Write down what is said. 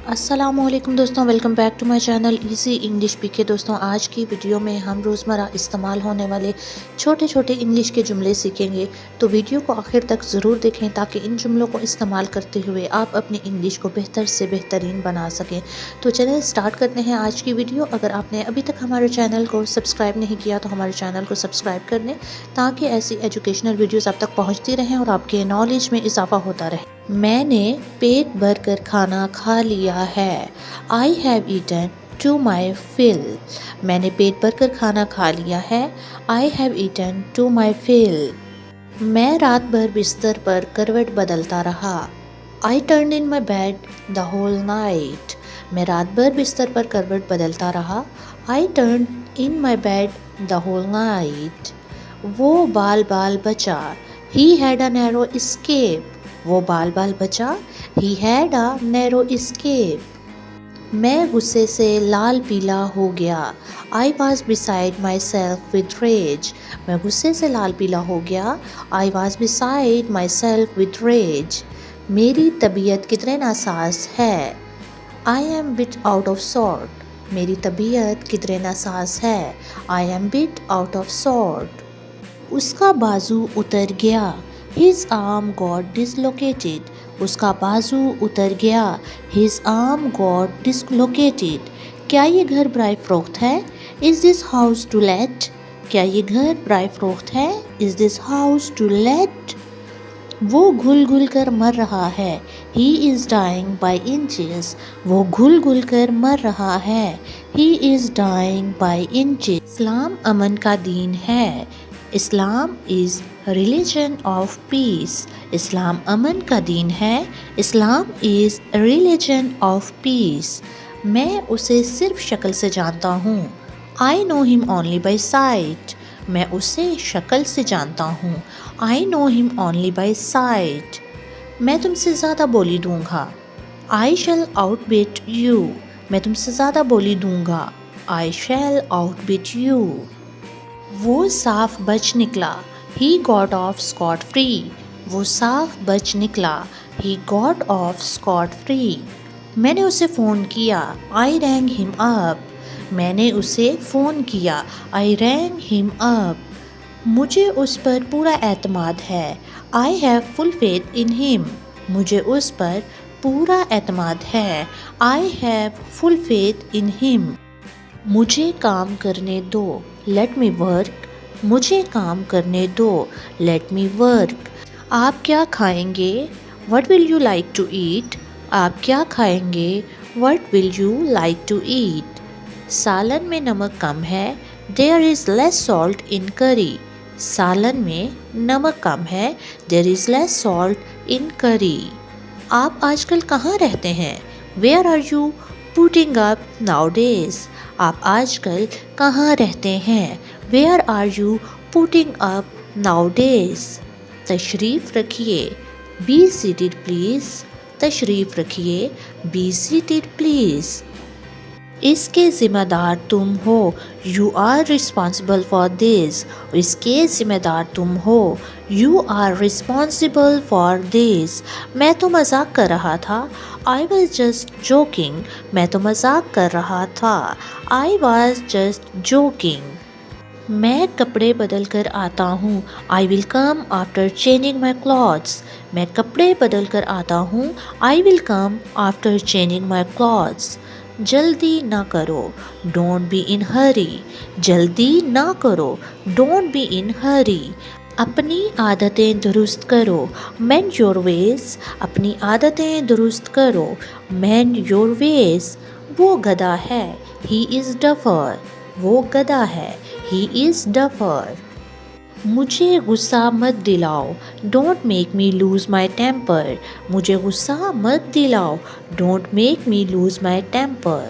अस्सलामुअलैकुम दोस्तों, welcome back to my channel easy English PK. दोस्तों, आज की वीडियो में हम रोज़मर्रा इस्तेमाल होने वाले छोटे छोटे इंग्लिश के जुमले सीखेंगे। तो वीडियो को आखिर तक ज़रूर देखें ताकि इन जुमलों को इस्तेमाल करते हुए आप अपनी इंग्लिश को बेहतर से बेहतरीन बना सकें। तो चलिए स्टार्ट करते हैं आज की वीडियो। अगर आपने अभी तक हमारे चैनल को सब्सक्राइब नहीं किया तो हमारे चैनल को सब्सक्राइब कर लें ताकि ऐसी एजुकेशनल वीडियोज़ आप तक पहुँचती रहें और आपके नॉलेज में इजाफा होता रहे। मैंने पेट भर कर खाना खा लिया है। I have eaten to my fill. मैंने पेट भर कर खाना खा लिया है। I have eaten to my fill. मैं रात भर बिस्तर पर करवट बदलता रहा। I turn in my bed the whole night. मैं रात भर बिस्तर पर करवट बदलता रहा। I turn in my bed the whole night. वो बाल बाल बचा। He had a narrow escape. वो बाल बाल बचा। He had a narrow escape. मैं गुस्से से लाल पीला हो गया। I was beside myself with rage. मैं गुस्से से लाल पीला हो गया। I was beside myself with rage. मेरी तबीयत कितने नासाज है। I am bit out of sort. मेरी तबीयत कितने नासाज है। I am bit out of sort. उसका बाजू उतर गया। His arm got dislocated. उसका बाजू उतर गया। His arm got dislocated. क्या ये घर बराए फरोख्त है? Is this house to let? क्या ये घर बराए फरोख्त है? Is this house to let? वो घुल घुल कर मर रहा है। He is dying by inches. वो घुल घुल कर मर रहा है। He is dying by inches. इस्लाम अमन का दीन है। Islam is religion of peace. Islam अमन का दीन है। Islam is religion of peace. मैं उसे सिर्फ शक्ल से जानता हूँ। I know him only by sight. मैं उसे शक्ल से जानता हूँ। I know him only by sight. मैं तुमसे ज़्यादा बोली दूँगा। I shall outbid you. मैं तुमसे ज़्यादा बोली दूँगा। I shall outbid you. वो साफ बच निकला। He got off scot free. वो साफ बच निकला। He got off scot free. मैंने उसे फ़ोन किया। I rang him up. मैंने उसे फ़ोन किया। I rang him up. मुझे उस पर पूरा एतमाद है। I have full faith in him. मुझे उस पर पूरा एतमाद है। I have full faith in him. मुझे काम करने दो। Let me work. मुझे काम करने दो। Let me work. आप क्या खाएंगे? What will you like to eat? आप क्या खाएंगे? What will you like to eat? सालन में नमक कम है। There is less salt in curry. सालन में नमक कम है। There is less salt in curry. आप आजकल कहाँ रहते हैं? Where are you putting up nowadays? आप आजकल कहाँ रहते हैं? Where are you putting up nowadays? तशरीफ़ रखिए। Be seated please. तशरीफ़ रखिए। Be seated please. इसके ज़िम्मेदार तुम हो। You are responsible for this. इसके ज़िम्मेदार तुम हो। You are responsible for this. मैं तो मजाक कर रहा था। I was just joking. मैं तो मजाक कर रहा था। I was just joking. मैं कपड़े बदल कर आता हूँ। I will come after changing my clothes. मैं कपड़े बदल कर आता हूँ। I will come after changing my clothes. जल्दी ना करो। Don't be in hurry. जल्दी ना करो। Don't be in hurry. अपनी आदतें दुरुस्त करो। Mend your ways. अपनी आदतें दुरुस्त करो। Mend your ways. वो गधा है। He is duffer. वो गधा है। He is duffer. मुझे गुस्सा मत दिलाओ। Don't make me lose my temper. मुझे गुस्सा मत दिलाओ। Don't make me lose my temper.